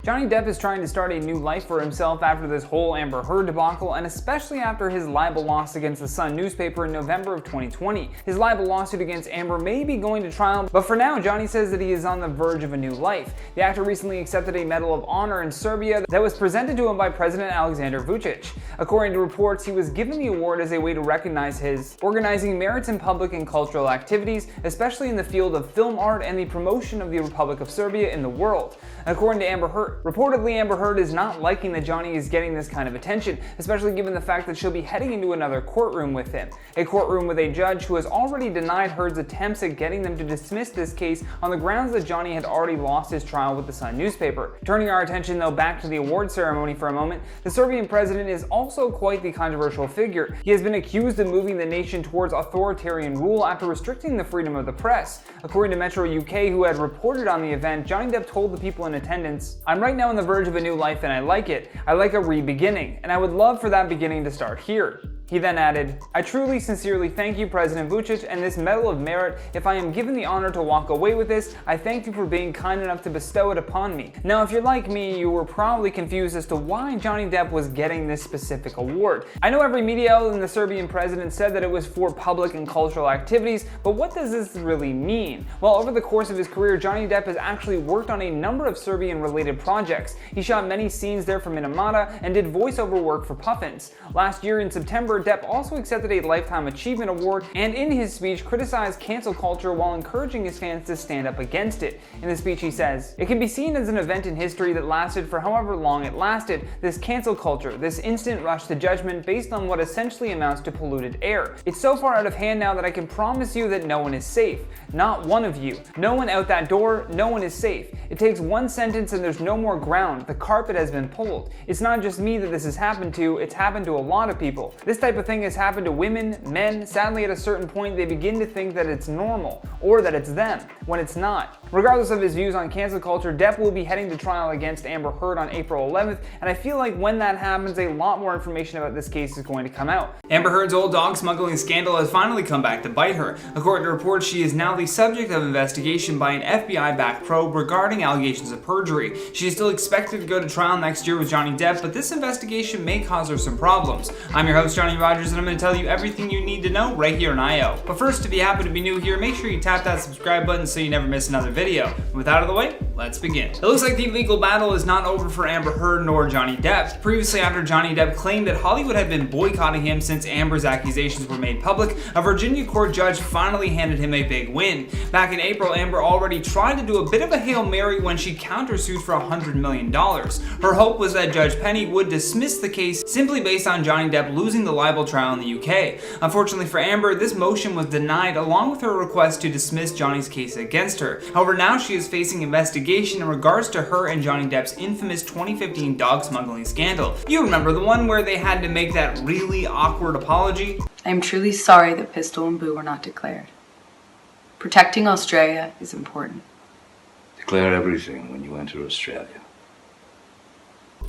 Johnny Depp is trying to start a new life for himself after this whole Amber Heard debacle, and especially after his libel loss against the Sun newspaper in November of 2020. His libel lawsuit against Amber may be going to trial, but for now, Johnny says that he is on the verge of a new life. The actor recently accepted a Medal of Honor in Serbia that was presented to him by President Alexander Vučić. According to reports, he was given the award as a way to recognize his organizing merits in public and cultural activities, especially in the field of film art and the promotion of the Republic of Serbia in the world. According to Amber Heard, reportedly Amber Heard is not liking that Johnny is getting this kind of attention, especially given the fact that she'll be heading into another courtroom with him. A courtroom with a judge who has already denied Heard's attempts at getting them to dismiss this case on the grounds that Johnny had already lost his trial with the Sun newspaper. Turning our attention though back to the award ceremony for a moment, the Serbian president is also quite the controversial figure. He has been accused of moving the nation towards authoritarian rule after restricting the freedom of the press. According to Metro UK, who had reported on the event, Johnny Depp told the people in attendance, "I'm right now on the verge of a new life and I like it. I like a re-beginning, and I would love for that beginning to start here." He then added, "I truly, sincerely thank you, President Vučić, and this Medal of Merit. If I am given the honor to walk away with this, I thank you for being kind enough to bestow it upon me." Now, if you're like me, you were probably confused as to why Johnny Depp was getting this specific award. I know every media outlet in the Serbian president said that it was for public and cultural activities, but what does this really mean? Well, over the course of his career, Johnny Depp has actually worked on a number of Serbian-related projects. He shot many scenes there for Minamata and did voiceover work for Puffins. Last year in September, Depp also accepted a Lifetime Achievement Award and in his speech criticized cancel culture while encouraging his fans to stand up against it. In the speech he says, "It can be seen as an event in history that lasted for however long it lasted, this cancel culture, this instant rush to judgment based on what essentially amounts to polluted air. It's so far out of hand now that I can promise you that no one is safe. Not one of you. No one out that door, no one is safe. It takes one sentence and there's no more ground. The carpet has been pulled. It's not just me that this has happened to, it's happened to a lot of people. This type of thing has happened to women, men. Sadly, at a certain point, they begin to think that it's normal, or that it's them, when it's not." Regardless of his views on cancel culture, Depp will be heading to trial against Amber Heard on April 11th, and I feel like when that happens, a lot more information about this case is going to come out. Amber Heard's old dog smuggling scandal has finally come back to bite her. According to reports, she is now the subject of investigation by an FBI-backed probe regarding allegations of perjury. She is still expected to go to trial next year with Johnny Depp, but this investigation may cause her some problems. I'm your host, Johnny Rogers, and I'm going to tell you everything you need to know right here on IO. But first, if you happen to be new here, make sure you tap that subscribe button so you never miss another video. With that out of the way, let's begin. It looks like the legal battle is not over for Amber Heard nor Johnny Depp. Previously, after Johnny Depp claimed that Hollywood had been boycotting him since Amber's accusations were made public, a Virginia court judge finally handed him a big win. Back in April, Amber already tried to do a bit of a Hail Mary when she countersued for $100 million. Her hope was that Judge Penny would dismiss the case simply based on Johnny Depp losing the libel trial in the UK. Unfortunately for Amber, this motion was denied along with her request to dismiss Johnny's case against her. However, now she is facing investigation in regards to her and Johnny Depp's infamous 2015 dog smuggling scandal. You remember the one where they had to make that really awkward apology? I am truly sorry that Pistol and Boo were not declared. Protecting Australia is important. Declare everything when you enter Australia.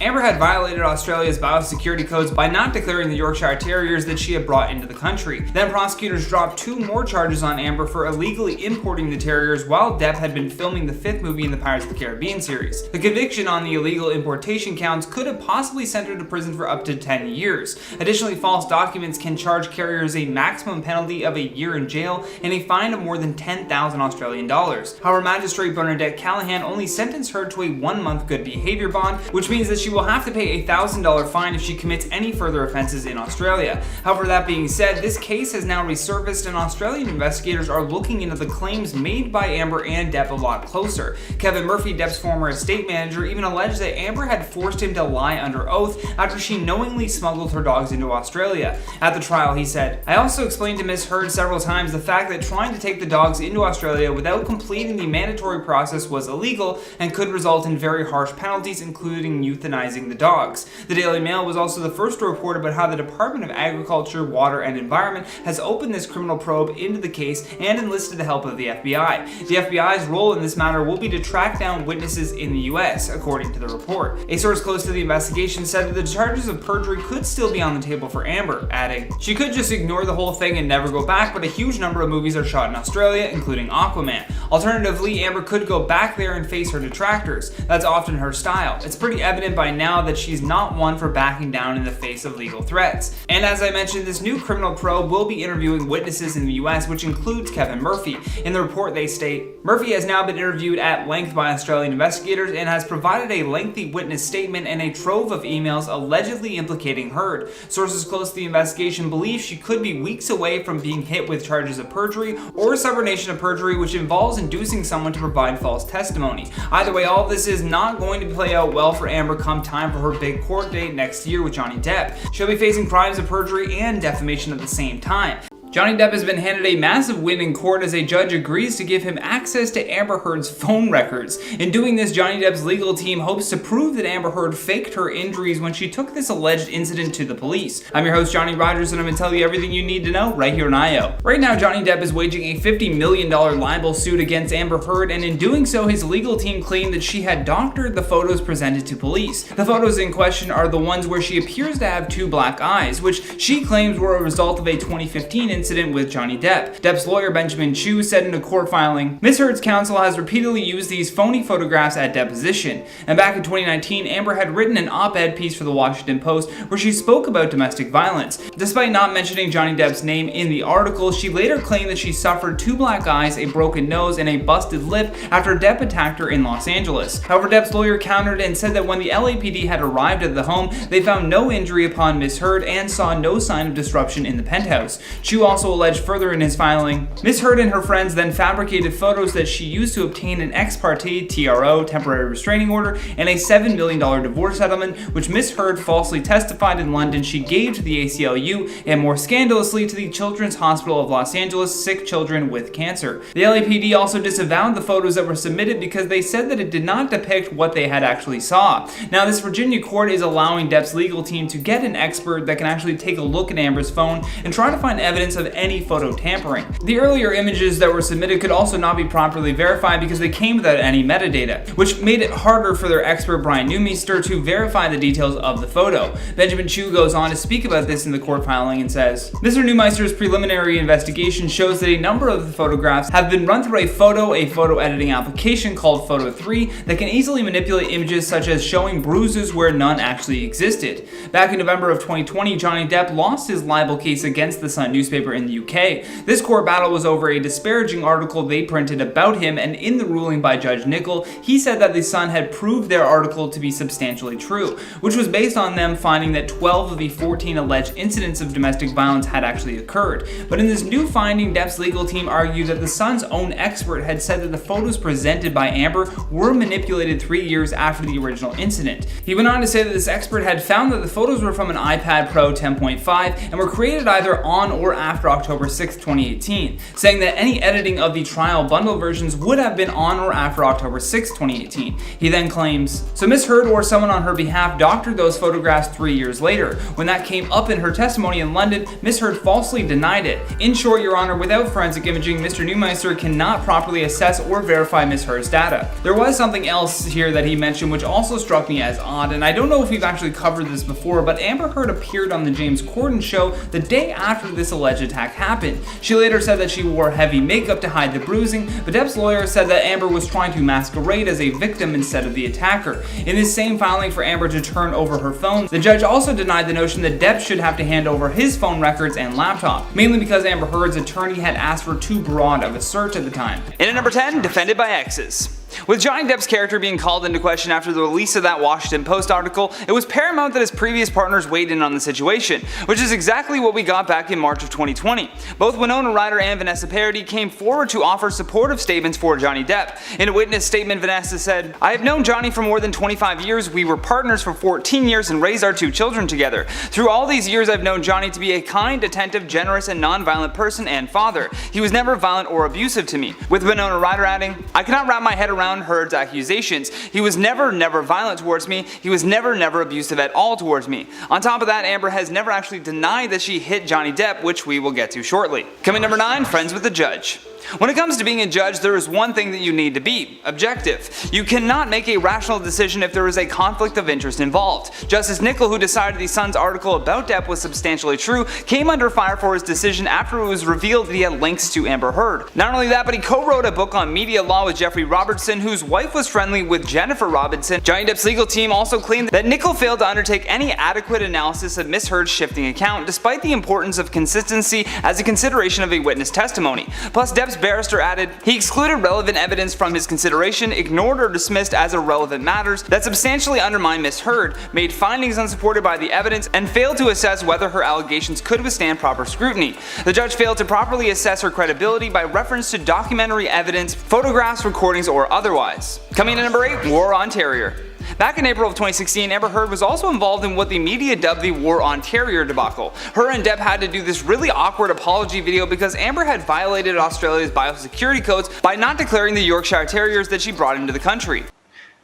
Amber had violated Australia's biosecurity codes by not declaring the Yorkshire Terriers that she had brought into the country. Then prosecutors dropped 2 more charges on Amber for illegally importing the terriers while Depp had been filming the 5th movie in the Pirates of the Caribbean series. The conviction on the illegal importation counts could have possibly sent her to prison for up to 10 years. Additionally, false documents can charge carriers a maximum penalty of a year in jail and a fine of more than 10,000 Australian dollars. However, Magistrate Bernadette Callahan only sentenced her to a 1-month good behavior bond, which means that she will have to pay a $1,000 fine if she commits any further offenses in Australia. However, that being said, this case has now resurfaced and Australian investigators are looking into the claims made by Amber and Depp a lot closer. Kevin Murphy, Depp's former estate manager, even alleged that Amber had forced him to lie under oath after she knowingly smuggled her dogs into Australia. At the trial, he said, "I also explained to Ms. Heard several times the fact that trying to take the dogs into Australia without completing the mandatory process was illegal and could result in very harsh penalties, including euthanasia euthanizing the dogs. The Daily Mail was also the first to report about how the Department of Agriculture, Water and Environment has opened this criminal probe into the case and enlisted the help of the FBI. The FBI's role in this matter will be to track down witnesses in the US, according to the report. A source close to the investigation said that the charges of perjury could still be on the table for Amber, adding, "She could just ignore the whole thing and never go back, but a huge number of movies are shot in Australia, including Aquaman. Alternatively, Amber could go back there and face her detractors. That's often her style. It's pretty evident by now that she's not one for backing down in the face of legal threats." And as I mentioned, this new criminal probe will be interviewing witnesses in the US, which includes Kevin Murphy. In the report, they state, "Murphy has now been interviewed at length by Australian investigators and has provided a lengthy witness statement and a trove of emails allegedly implicating Heard. Sources close to the investigation believe she could be weeks away from being hit with charges of perjury or subornation of perjury, which involves inducing someone to provide false testimony. Either way, all of this is not going to play out well for Amber come time for her big court date next year with Johnny Depp. She'll be facing crimes of perjury and defamation at the same time. Johnny Depp has been handed a massive win in court as a judge agrees to give him access to Amber Heard's phone records. In doing this, Johnny Depp's legal team hopes to prove that Amber Heard faked her injuries when she took this alleged incident to the police. I'm your host, Johnny Rogers, and I'm going to tell you everything you need to know right here on IO. Right now, Johnny Depp is waging a $50 million libel suit against Amber Heard, and in doing so, his legal team claimed that she had doctored the photos presented to police. The photos in question are the ones where she appears to have two black eyes, which she claims were a result of a 2015 incident with Johnny Depp. Depp's lawyer Benjamin Chu said in a court filing, "Ms. Heard's counsel has repeatedly used these phony photographs at deposition." And back in 2019, Amber had written an op-ed piece for the Washington Post where she spoke about domestic violence. Despite not mentioning Johnny Depp's name in the article, she later claimed that she suffered two black eyes, a broken nose, and a busted lip after Depp attacked her in Los Angeles. However, Depp's lawyer countered and said that when the LAPD had arrived at the home, they found no injury upon Ms. Heard and saw no sign of disruption in the penthouse. Chu also alleged further in his filing, Ms. Heard and her friends then fabricated photos that she used to obtain an ex parte TRO, temporary restraining order, and a $7 million divorce settlement, which Ms. Heard falsely testified in London she gave to the ACLU and more scandalously to the Children's Hospital of Los Angeles sick children with cancer. The LAPD also disavowed the photos that were submitted because they said that it did not depict what they had actually saw. Now, this Virginia court is allowing Depp's legal team to get an expert that can actually take a look at Amber's phone and try to find evidence of any photo tampering. The earlier images that were submitted could also not be properly verified because they came without any metadata, which made it harder for their expert Brian Neumeister to verify the details of the photo. Benjamin Chu goes on to speak about this in the court filing and says, "Mr. Neumeister's preliminary investigation shows that a number of the photographs have been run through a photo editing application called Photo 3 that can easily manipulate images such as showing bruises where none actually existed." Back in November of 2020, Johnny Depp lost his libel case against the Sun newspaper in the UK. This court battle was over a disparaging article they printed about him, and in the ruling by Judge Nicol, he said that the Sun had proved their article to be substantially true, which was based on them finding that 12 of the 14 alleged incidents of domestic violence had actually occurred. But in this new finding, Depp's legal team argued that the Sun's own expert had said that the photos presented by Amber were manipulated 3 years after the original incident. He went on to say that this expert had found that the photos were from an iPad Pro 10.5 and were created either on or after October 6, 2018, saying that any editing of the trial bundle versions would have been on or after October 6, 2018. He then claims, "So Ms. Heard or someone on her behalf doctored those photographs 3 years later. When that came up in her testimony in London, Ms. Heard falsely denied it. In short, Your Honor, without forensic imaging, Mr. Neumeister cannot properly assess or verify Ms. Heard's data." There was something else here that he mentioned which also struck me as odd, and I don't know if we've actually covered this before, but Amber Heard appeared on the James Corden show the day after this alleged attack happened. She later said that she wore heavy makeup to hide the bruising, but Depp's lawyer said that Amber was trying to masquerade as a victim instead of the attacker. In this same filing for Amber to turn over her phone, the judge also denied the notion that Depp should have to hand over his phone records and laptop, mainly because Amber Heard's attorney had asked for too broad of a search at the time. In at number 10, defended by exes. With Johnny Depp's character being called into question after the release of that Washington Post article, it was paramount that his previous partners weighed in on the situation, which is exactly what we got back in March of 2020. Both Winona Ryder and Vanessa Paradis came forward to offer supportive statements for Johnny Depp. In a witness statement, Vanessa said, "I have known Johnny for more than 25 years, we were partners for 14 years and raised our 2 children together. Through all these years I've known Johnny to be a kind, attentive, generous, and non-violent person and father. He was never violent or abusive to me." With Winona Ryder adding, "I cannot wrap my head around around Heard's accusations. He was never violent towards me. He was never abusive at all towards me. On top of that, Amber has never actually denied that she hit Johnny Depp, which we will get to shortly. Coming number 9, friends with the judge. When it comes to being a judge, there is one thing that you need to be: objective. You cannot make a rational decision if there is a conflict of interest involved. Justice Nicol, who decided the Sun's article about Depp was substantially true, came under fire for his decision after it was revealed that he had links to Amber Heard. Not only that, but he co-wrote a book on media law with Jeffrey Robertson, whose wife was friendly with Jennifer Robinson. Johnny Depp's legal team also claimed that Nicol failed to undertake any adequate analysis of Miss Heard's shifting account, despite the importance of consistency as a consideration of a witness testimony. Plus, Depp's barrister added, he excluded relevant evidence from his consideration, ignored or dismissed as irrelevant matters that substantially undermined Miss Heard, made findings unsupported by the evidence, and failed to assess whether her allegations could withstand proper scrutiny. The judge failed to properly assess her credibility by reference to documentary evidence, photographs, recordings, or otherwise. Coming in at number 8, War on Terrier. Back in April of 2016, Amber Heard was also involved in what the media dubbed the War on Terrier debacle. Her and Depp had to do this really awkward apology video because Amber had violated Australia's biosecurity codes by not declaring the Yorkshire Terriers that she brought into the country.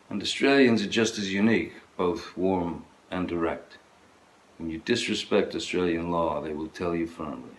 And Australians are just as unique, both warm and direct. When you disrespect Australian law, they will tell you firmly.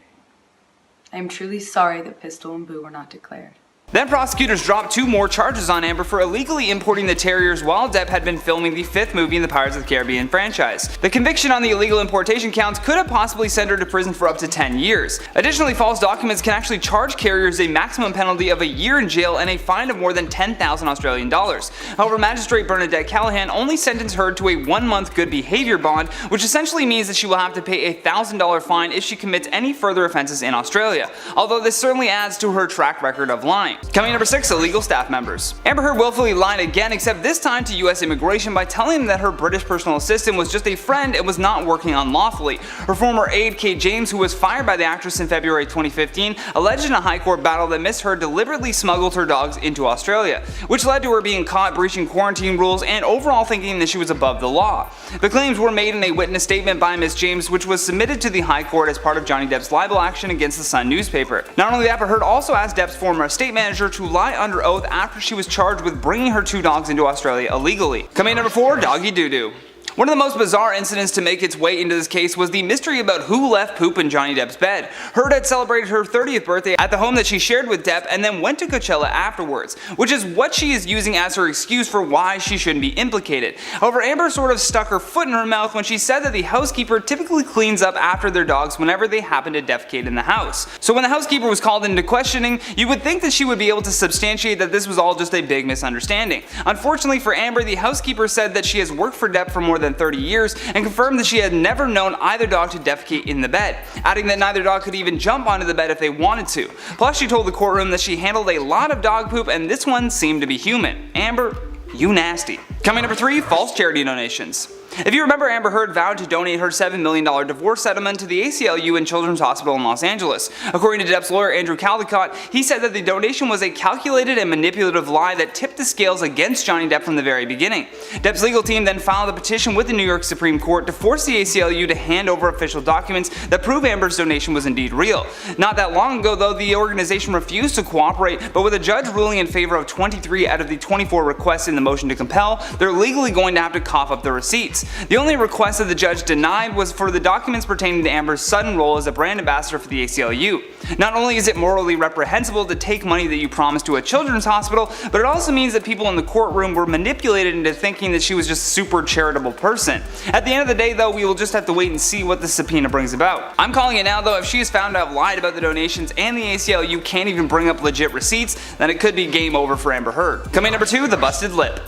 I am truly sorry that Pistol and Boo were not declared. Then prosecutors dropped 2 more charges on Amber for illegally importing the terriers while Depp had been filming the 5th movie in the Pirates of the Caribbean franchise. The conviction on the illegal importation counts could have possibly sent her to prison for up to 10 years. Additionally, false documents can actually charge carriers a maximum penalty of a year in jail and a fine of more than 10,000 Australian dollars. However, Magistrate Bernadette Callahan only sentenced her to a 1-month good behavior bond, which essentially means that she will have to pay a $1,000 fine if she commits any further offenses in Australia, although this certainly adds to her track record of lying. Coming number 6, illegal staff members. Amber Heard willfully lied again, except this time to US immigration by telling them that her British personal assistant was just a friend and was not working unlawfully. Her former aide, Kate James, who was fired by the actress in February 2015, alleged in a high court battle that Miss Heard deliberately smuggled her dogs into Australia, which led to her being caught breaching quarantine rules and overall thinking that she was above the law. The claims were made in a witness statement by Miss James, which was submitted to the High Court as part of Johnny Depp's libel action against the Sun newspaper. Not only that, but Heard also asked Depp's former estate manager to lie under oath after she was charged with bringing her 2 dogs into Australia illegally. Coming in number 4, doggy doo-doo. One of the most bizarre incidents to make its way into this case was the mystery about who left poop in Johnny Depp's bed. Heard had celebrated her 30th birthday at the home that she shared with Depp and then went to Coachella afterwards, which is what she is using as her excuse for why she shouldn't be implicated. However, Amber sort of stuck her foot in her mouth when she said that the housekeeper typically cleans up after their dogs whenever they happen to defecate in the house. So when the housekeeper was called into questioning, you would think that she would be able to substantiate that this was all just a big misunderstanding. Unfortunately for Amber, the housekeeper said that she has worked for Depp for more than 30 years and confirmed that she had never known either dog to defecate in the bed, adding that neither dog could even jump onto the bed if they wanted to. Plus, she told the courtroom that she handled a lot of dog poop and this one seemed to be human. Amber, you nasty. Coming number 3, false charity donations. If you remember, Amber Heard vowed to donate her $7 million divorce settlement to the ACLU and Children's Hospital in Los Angeles. According to Depp's lawyer Andrew Caldecott, he said that the donation was a calculated and manipulative lie that tipped the scales against Johnny Depp from the very beginning. Depp's legal team then filed a petition with the New York Supreme Court to force the ACLU to hand over official documents that prove Amber's donation was indeed real. Not that long ago, though, the organization refused to cooperate, but with a judge ruling in favor of 23 out of the 24 requests in the motion to compel, they're legally going to have to cough up the receipts. The only request that the judge denied was for the documents pertaining to Amber's sudden role as a brand ambassador for the ACLU. Not only is it morally reprehensible to take money that you promised to a children's hospital, but it also means that people in the courtroom were manipulated into thinking that she was just a super charitable person. At the end of the day, though, we will just have to wait and see what the subpoena brings about. I'm calling it now, though, if she is found to have lied about the donations and the ACLU can't even bring up legit receipts, then it could be game over for Amber Heard. Coming number 2, the busted lip.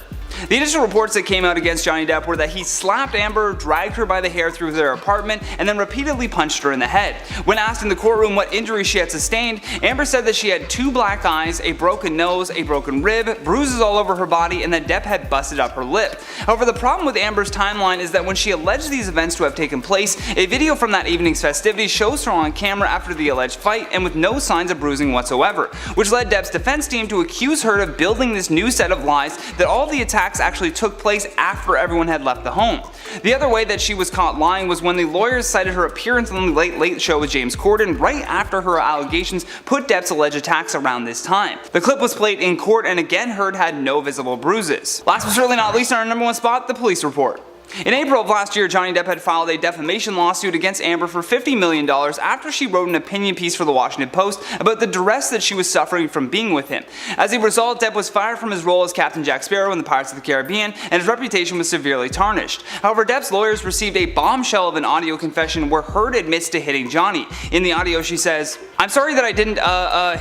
The initial reports that came out against Johnny Depp were that he slapped Amber, dragged her by the hair through their apartment, and then repeatedly punched her in the head. When asked in the courtroom what injuries she had sustained, Amber said that she had 2 black eyes, a broken nose, a broken rib, bruises all over her body, and that Depp had busted up her lip. However, the problem with Amber's timeline is that when she alleged these events to have taken place, a video from that evening's festivities shows her on camera after the alleged fight and with no signs of bruising whatsoever, which led Depp's defense team to accuse her of building this new set of lies that all the attacks attacks actually took place after everyone had left the home. The other way that she was caught lying was when the lawyers cited her appearance on the Late Late Show with James Corden right after her allegations put Depp's alleged attacks around this time. The clip was played in court and again Heard had no visible bruises. Last but certainly not least, on our number one spot, the police report. In April of last year, Johnny Depp had filed a defamation lawsuit against Amber for $50 million after she wrote an opinion piece for the Washington Post about the duress that she was suffering from being with him. As a result, Depp was fired from his role as Captain Jack Sparrow in the Pirates of the Caribbean, and his reputation was severely tarnished. However, Depp's lawyers received a bombshell of an audio confession where Heard admits to hitting Johnny. In the audio, she says, "I'm sorry that I didn't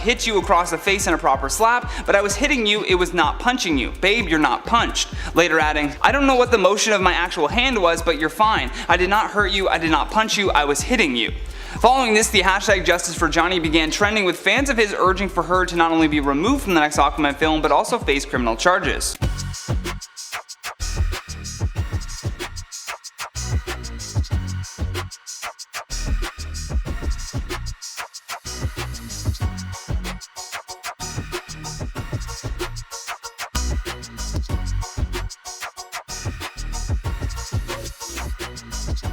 hit you across the face in a proper slap, but I was hitting you, it was not punching you. Babe, you're not punched." Later adding, "I don't know what the motion of my actual hand was, but you're fine. I did not hurt you, I did not punch you, I was hitting you." Following this, the hashtag Justice for Johnny began trending, with fans of his urging for her to not only be removed from the next Aquaman film, but also face criminal charges.